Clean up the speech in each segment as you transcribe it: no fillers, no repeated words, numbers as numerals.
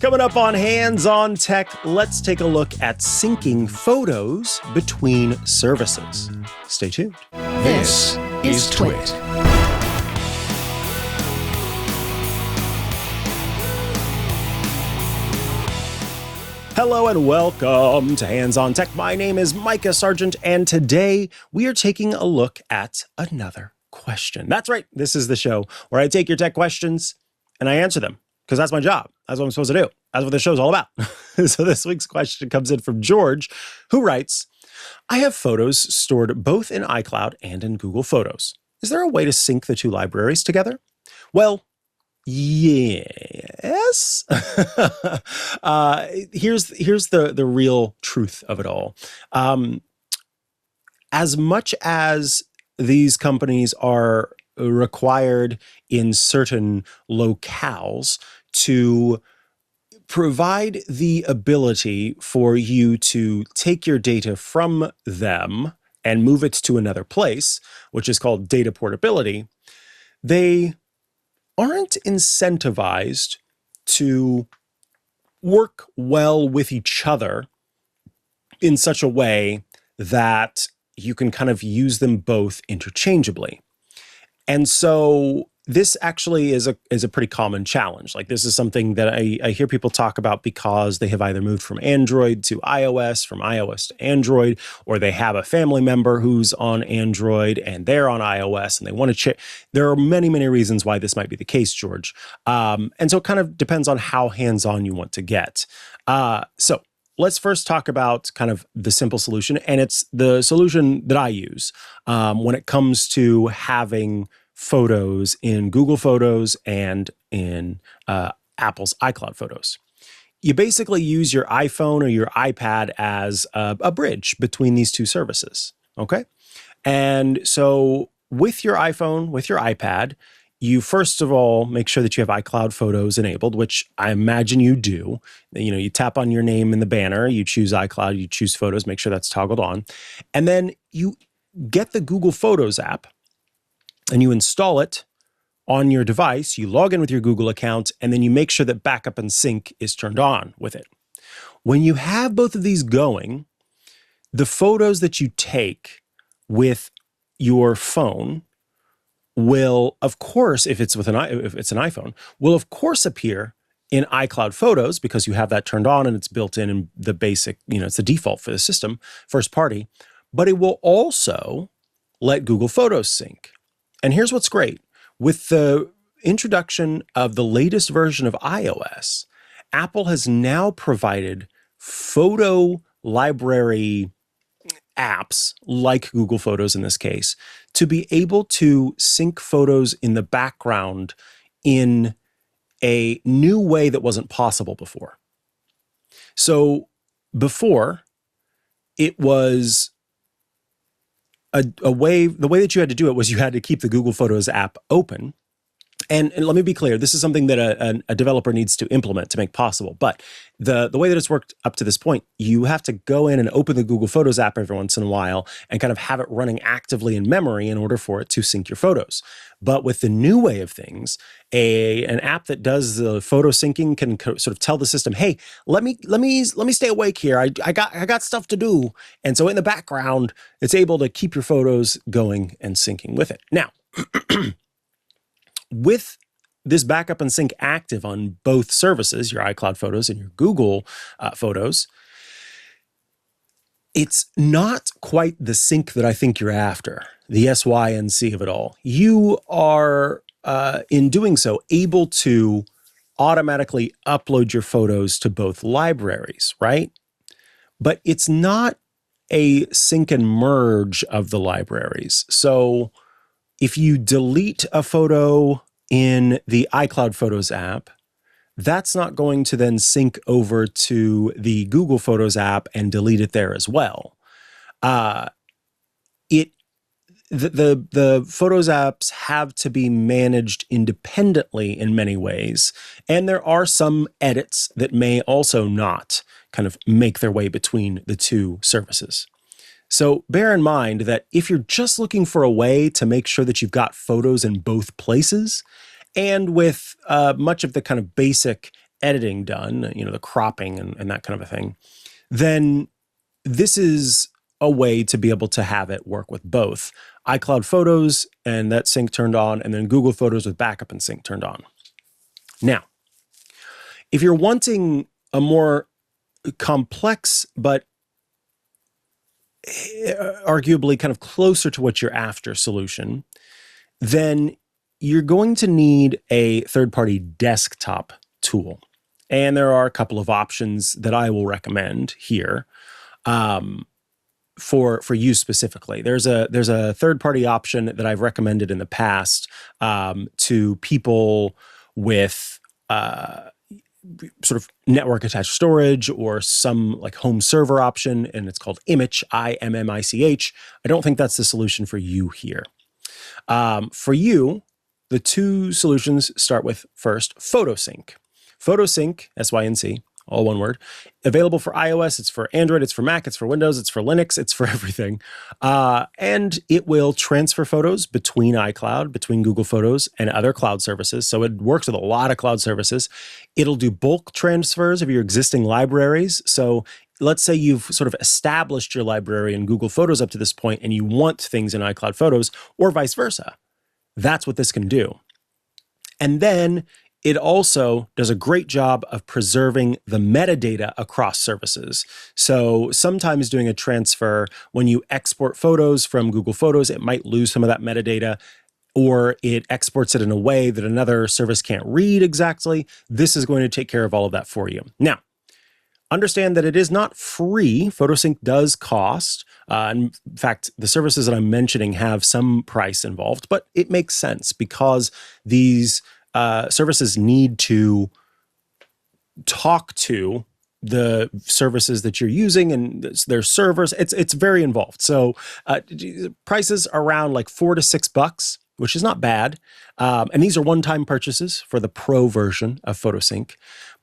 Coming up on Hands on Tech, let's take a look at syncing photos between services. Stay tuned. This is TWiT. Hello and welcome to Hands on Tech. My name is Mikah, Sargent, and today we are taking a look at another question. That's right. This is the show where I take your tech questions and I answer them because that's my job. That's what I'm supposed to do. That's what the show's all about. So this week's question comes in from George, who writes, I have photos stored both in iCloud and in Google Photos. Is there a way to sync the two libraries together? Well, yes. Here's the real truth of it all. As much as these companies are required in certain locales to provide the ability for you to take your data from them and move it to another place, which is called data portability, they aren't incentivized to work well with each other in such a way that you can kind of use them both interchangeably. And so this actually is a pretty common challenge. Like, this is something that I hear people talk about because they have either moved from Android to iOS, from iOS to Android, or they have a family member who's on Android and they're on iOS and they want to check. There are many, many reasons why this might be the case, George. And so it kind of depends on how hands-on you want to get. So let's first talk about kind of the simple solution, and it's the solution that I use when it comes to having photos in Google Photos and in Apple's iCloud Photos. You basically use your iPhone or your iPad as a bridge between these two services, okay? And so with your iPhone, with your iPad, you first of all make sure that you have iCloud Photos enabled, which I imagine you do. You know, you tap on your name in the banner, you choose iCloud, you choose Photos, make sure that's toggled on. And then you get the Google Photos app and you install it on your device, you log in with your Google account, and then you make sure that backup and sync is turned on with it. When you have both of these going, the photos that you take with your phone will, of course, if it's an iPhone, will of course appear in iCloud Photos because you have that turned on and it's built in the basic, it's the default for the system, first party, but it will also let Google Photos sync. And here's what's great. With the introduction of the latest version of iOS, Apple has now provided photo library apps, like Google Photos in this case, to be able to sync photos in the background in a new way that wasn't possible before. So before, it was the way that you had to do it was you had to keep the Google Photos app open. And let me be clear, this is something that a developer needs to implement to make possible. But the way that it's worked up to this point, you have to go in and open the Google Photos app every once in a while and kind of have it running actively in memory in order for it to sync your photos. But with the new way of things, an app that does the photo syncing can sort of tell the system, hey, let me stay awake here. I got stuff to do. And so in the background, it's able to keep your photos going and syncing with it. Now, with this backup and sync active on both services, your iCloud Photos and your Google Photos, it's not quite the sync that I think you're after, the SYNC of it all. You are, in doing so, able to automatically upload your photos to both libraries, right? But it's not a sync and merge of the libraries. So if you delete a photo in the iCloud Photos app, that's not going to then sync over to the Google Photos app and delete it there as well. The Photos apps have to be managed independently in many ways, and there are some edits that may also not kind of make their way between the two services. So bear in mind that if you're just looking for a way to make sure that you've got photos in both places, and with much of the kind of basic editing done, the cropping and that kind of a thing, then this is a way to be able to have it work with both iCloud Photos and that sync turned on, and then Google Photos with backup and sync turned on. Now, if you're wanting a more complex, but arguably kind of closer to what you're after solution, then you're going to need a third-party desktop tool. And there are a couple of options that I will recommend here for you specifically. There's a third-party option that I've recommended in the past to people with sort of network attached storage or some like home server option, and it's called Immich, IMMICH. I don't think that's the solution for you here. For you, the two solutions start with first, PhotoSync. PhotoSync, SYNC, all one word, available for iOS, it's for Android, it's for Mac, it's for Windows, it's for Linux, it's for everything. And it will transfer photos between iCloud, between Google Photos and other cloud services. So it works with a lot of cloud services. It'll do bulk transfers of your existing libraries. So let's say you've sort of established your library in Google Photos up to this point and you want things in iCloud Photos or vice versa. That's what this can do. And then it also does a great job of preserving the metadata across services. So sometimes doing a transfer, when you export photos from Google Photos, it might lose some of that metadata, or it exports it in a way that another service can't read exactly. This is going to take care of all of that for you. Now, understand that it is not free. PhotoSync does cost. In fact, the services that I'm mentioning have some price involved, but it makes sense because these services need to talk to the services that you're using and their servers. It's very involved. So prices around like $4 to $6, which is not bad. And these are one-time purchases for the Pro version of PhotoSync,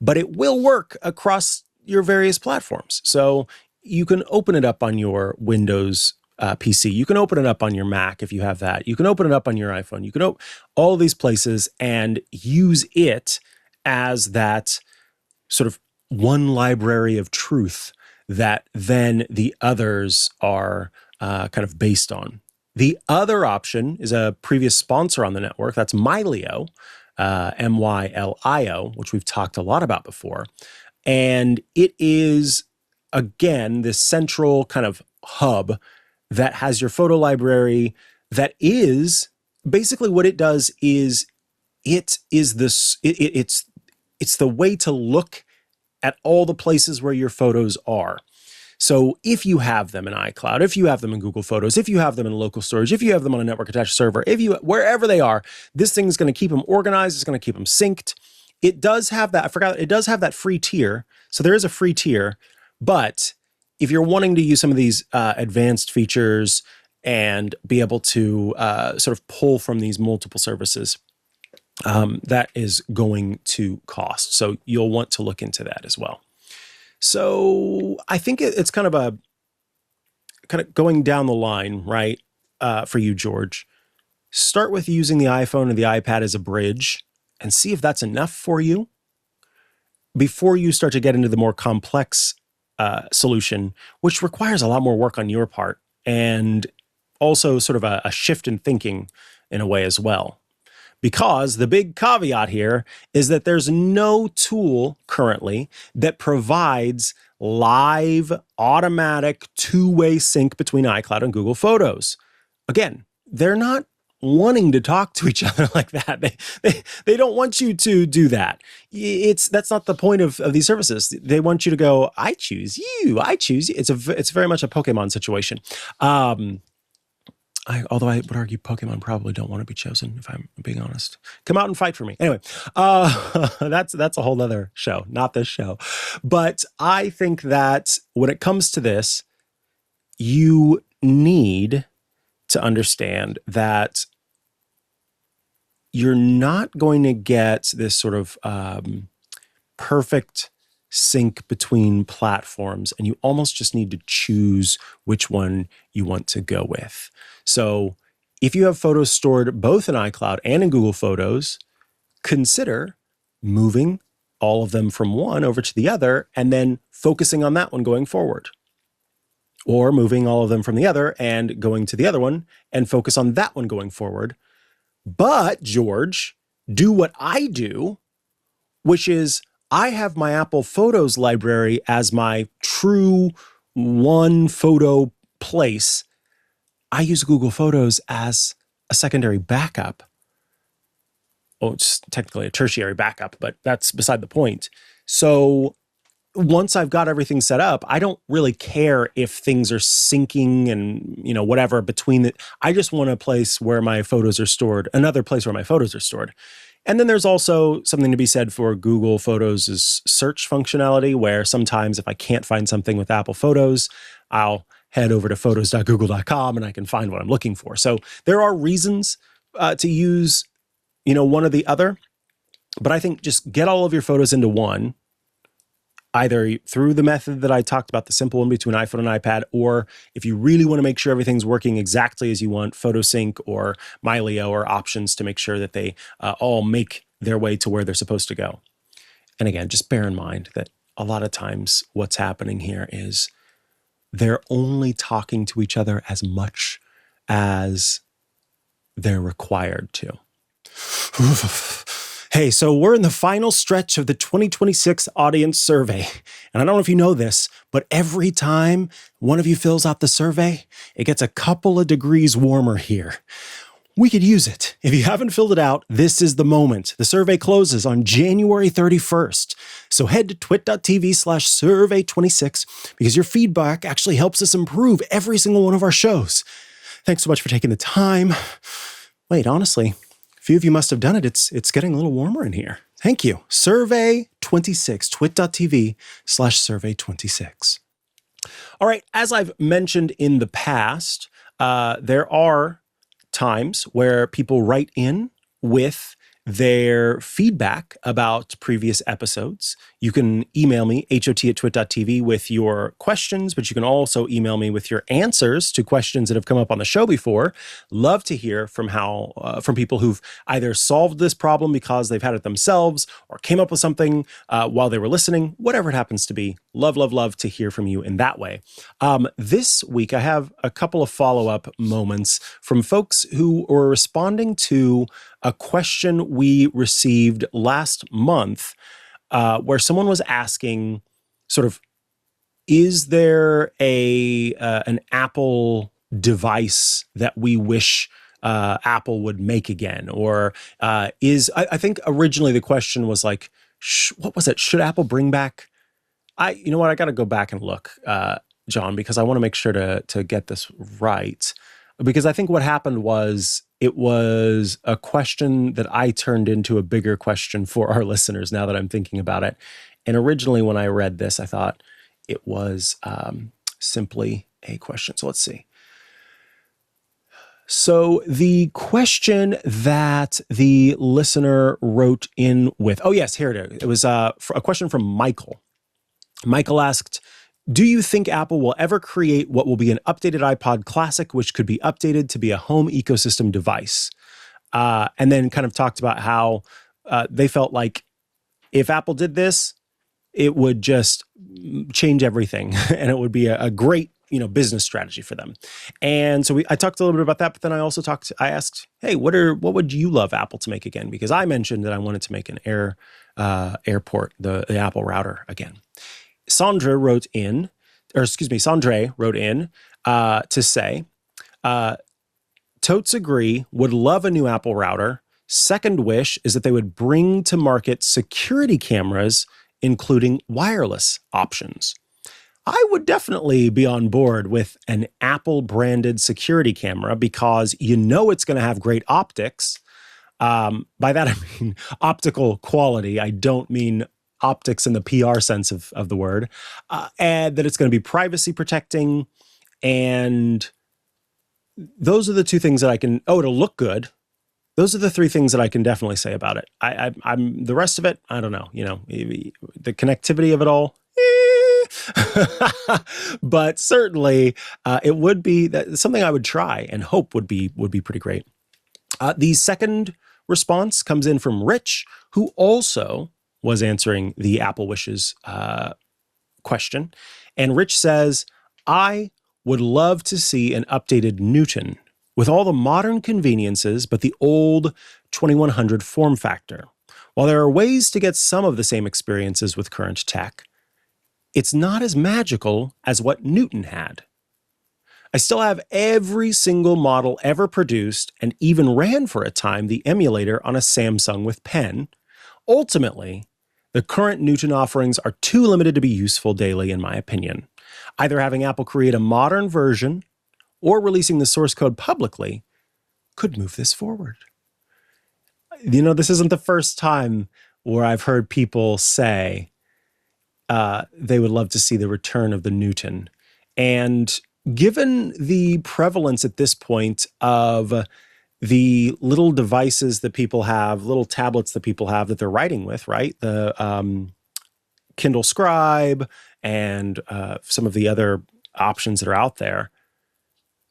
but it will work across your various platforms. So you can open it up on your Windows PC. You can open it up on your Mac if you have that. You can open it up on your iPhone. You can open all these places and use it as that sort of one library of truth that then the others are kind of based on. The other option is a previous sponsor on the network. That's Mylio, MYLIO, which we've talked a lot about before. And it is, again, this central kind of hub that has your photo library that is basically what it does is it's the way to look at all the places where your photos are. So if you have them in iCloud, if you have them in Google Photos, if you have them in local storage, if you have them on a network attached server, wherever they are, this thing is going to keep them organized. It's going to keep them synced. It does have that. I forgot. It does have that free tier. So there is a free tier, but if you're wanting to use some of these advanced features and be able to sort of pull from these multiple services, that is going to cost. So you'll want to look into that as well. So I think it's kind of going down the line, right? For you, George, start with using the iPhone and the iPad as a bridge and see if that's enough for you before you start to get into the more complex solution, which requires a lot more work on your part and also sort of a shift in thinking in a way as well. Because the big caveat here is that there's no tool currently that provides live, automatic, two-way sync between iCloud and Google Photos. Again, they're not wanting to talk to each other like that. They don't want you to do that. That's not the point of these services. They want you to go, I choose you, I choose you. It's very much a Pokemon situation. Although I would argue Pokemon probably don't want to be chosen, if I'm being honest. Come out and fight for me. Anyway, that's a whole other show, not this show. But I think that when it comes to this, you need to understand that you're not going to get this sort of perfect sync between platforms, and you almost just need to choose which one you want to go with. So if you have photos stored both in iCloud and in Google Photos, consider moving all of them from one over to the other and then focusing on that one going forward. Or moving all of them from the other and going to the other one and focus on that one going forward. But, George, do what I do, which is I have my Apple Photos library as my true one photo place. I use Google Photos as a secondary backup. Oh, it's technically a tertiary backup, but that's beside the point. So once I've got everything set up, I don't really care if things are syncing and, whatever between the, I just want a place where my photos are stored, another place where my photos are stored. And then there's also something to be said for Google Photos' search functionality, where sometimes if I can't find something with Apple Photos, I'll head over to photos.google.com and I can find what I'm looking for. So there are reasons to use, one or the other, but I think just get all of your photos into one, either through the method that I talked about, the simple one between iPhone and iPad, or if you really want to make sure everything's working exactly as you want, PhotoSync or MyLeo or options to make sure that they all make their way to where they're supposed to go. And again, just bear in mind that a lot of times what's happening here is they're only talking to each other as much as they're required to. Hey, so we're in the final stretch of the 2026 audience survey. And I don't know if you know this, but every time one of you fills out the survey, it gets a couple of degrees warmer here. We could use it. If you haven't filled it out, this is the moment. The survey closes on January 31st. So head to twit.tv/survey26 because your feedback actually helps us improve every single one of our shows. Thanks so much for taking the time. Wait, honestly, a few of you must have done it. It's getting a little warmer in here. Thank you. Survey26, twit.tv/survey26. All right, as I've mentioned in the past, there are times where people write in with their feedback about previous episodes. You can email me, hot@twit.tv, with your questions, but you can also email me with your answers to questions that have come up on the show before. Love to hear from from people who've either solved this problem because they've had it themselves or came up with something while they were listening, whatever it happens to be. Love, love, love to hear from you in that way. This week, I have a couple of follow-up moments from folks who were responding to a question we received last month where someone was asking sort of, is there an Apple device that we wish Apple would make again? Or I think originally the question was like, what was it? Should Apple bring back? You know what? I got to go back and look, John, because I want to make sure to get this right. Because I think what happened was it was a question that I turned into a bigger question for our listeners now that I'm thinking about it. And originally when I read this, I thought it was simply a question. So let's see. So the question that the listener wrote in with, oh yes, here it is. It was a question from Michael. Michael asked, do you think Apple will ever create what will be an updated iPod Classic, which could be updated to be a home ecosystem device? And then kind of talked about how they felt like if Apple did this, it would just change everything and it would be a great, business strategy for them. And so I talked a little bit about that, but then I also I asked, hey, what would you love Apple to make again? Because I mentioned that I wanted to make an AirPort, the Apple router again. Sandra wrote in to say, totes agree, would love a new Apple router. Second wish is that they would bring to market security cameras, including wireless options. I would definitely be on board with an Apple branded security camera because it's going to have great optics. By that, I mean optical quality. I don't mean optics in the PR sense of the word, and that it's going to be privacy protecting. And those are the two things that I can, it'll look good. Those are the three things that I can definitely say about it. I'm the rest of it, I don't know, the connectivity of it all. But certainly it would be something I would try and hope would be pretty great. The second response comes in from Rich, who also was answering the Apple Wishes question. And Rich says, I would love to see an updated Newton with all the modern conveniences, but the old 2100 form factor. While there are ways to get some of the same experiences with current tech, it's not as magical as what Newton had. I still have every single model ever produced and even ran for a time the emulator on a Samsung with pen. Ultimately, the current Newton offerings are too limited to be useful daily, in my opinion. Either having Apple create a modern version or releasing the source code publicly could move this forward. This isn't the first time where I've heard people say they would love to see the return of the Newton. And given the prevalence at this point of the little devices that people have, little tablets that people have that they're writing with, right? The Kindle Scribe and some of the other options that are out there.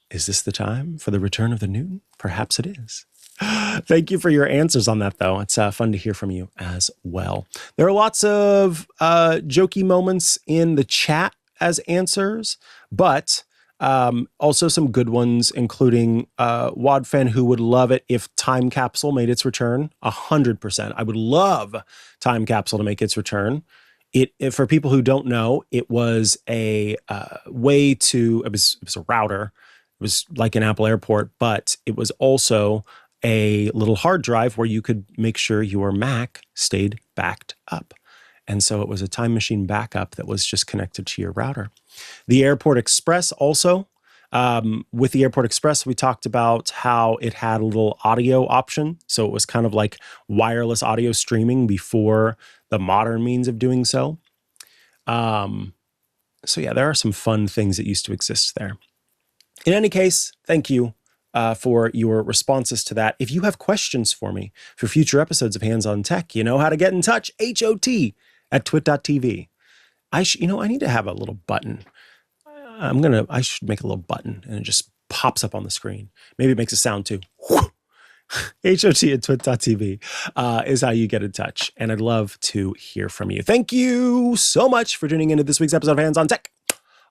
Is this the time for the return of the Newton? Perhaps it is. Thank you for your answers on that, though. It's fun to hear from you as well. There are lots of jokey moments in the chat as answers, but also some good ones, including Wadfan, who would love it if Time Capsule made its return. 100%. I would love Time Capsule to make its return. For people who don't know, it was a way to, it was a router. It was like an Apple Airport, but it was also a little hard drive where you could make sure your Mac stayed backed up. And so it was a time machine backup that was just connected to your router. The Airport Express also, with the Airport Express, we talked about how it had a little audio option. So it was kind of like wireless audio streaming before the modern means of doing so. So yeah, there are some fun things that used to exist there. In any case, thank you for your responses to that. If you have questions for me for future episodes of Hands on Tech, you know how to get in touch. HOT@twit.tv. I need to have a little button. I should make a little button and it just pops up on the screen. Maybe it makes a sound too. HOT@twit.tv is how you get in touch. And I'd love to hear from you. Thank you so much for tuning into this week's episode of Hands on Tech.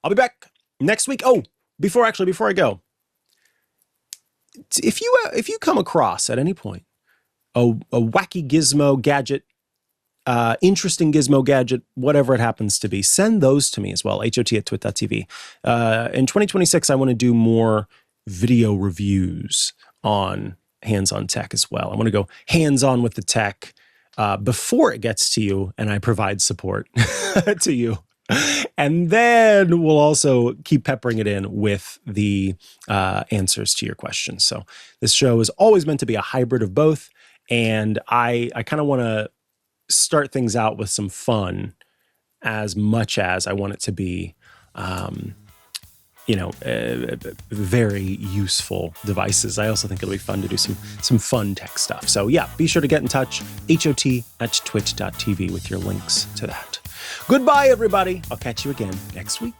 I'll be back next week. Oh, before I go, if you come across at any point a wacky gizmo gadget, interesting gizmo gadget, whatever it happens to be, send those to me as well. HOT@twit.tv. In 2026, I want to do more video reviews on Hands on Tech as well. I want to go hands-on with the tech before it gets to you, and I provide support to you. And then we'll also keep peppering it in with the answers to your questions. So this show is always meant to be a hybrid of both. And I kind of want to start things out with some fun as much as I want it to be, very useful devices. I also think it'll be fun to do some fun tech stuff. So yeah, be sure to get in touch. HOT@twit.tv with your links to that. Goodbye, everybody. I'll catch you again next week.